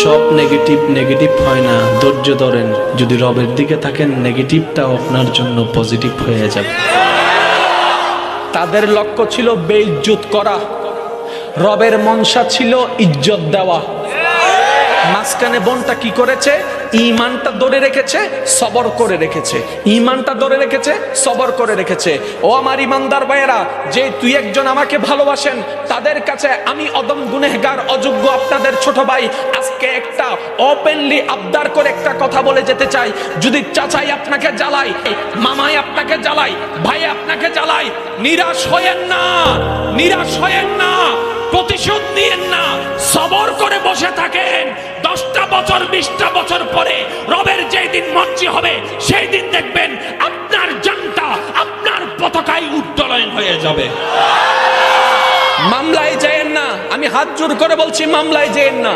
সব negative negative হয় না, ধৈর্য ধরেন। যদি রবের দিকে থাকেন, নেগেটিভটাও আপনার জন্য পজিটিভ হয়ে যাবে। তাদের লক্ষ্য ছিল বেইজ্জত করা, রবের মনসা ছিল ইজ্জত দেওয়া। মাঝখানে বোনটা কি করেছে? ঈমানটা ধরে রেখেছে, সবর করে রেখেছে। ঈমানটা ধরে রেখেছে, সবর করে রেখেছে। ও আমার ঈমানদার ভাইয়েরা, যে তুই একজন আমাকে ভালোবাসেন, তাদের কাছে আমি অদম গুনেহগার, অযোগ্য আপনাদের ছোট ভাই, আজকে একটা ওপেনলি আবদার করে একটা কথা বলে যেতে চাই। যদি চাচাই আপনাকে জ্বালাই, মামাই আপনাকে জ্বালাই, ভাই আপনাকে জ্বালাই, নিরাশ হয়েন না, নিরাশ হয়েন না, প্রতিশোধ নিয়েন না, সবর করে বসে থাকেন। 10টা বছর 20টা বছর পরে রবের যেই দিন মর্জি হবে, সেই দিন দেখবেন আপনার জানটা আপনার পতাকায় উত্তোলন হয়ে যাবে। মামলায় যেয়েন না, আমি হাত জোর করে বলছি, মামলায় যেয়েন না।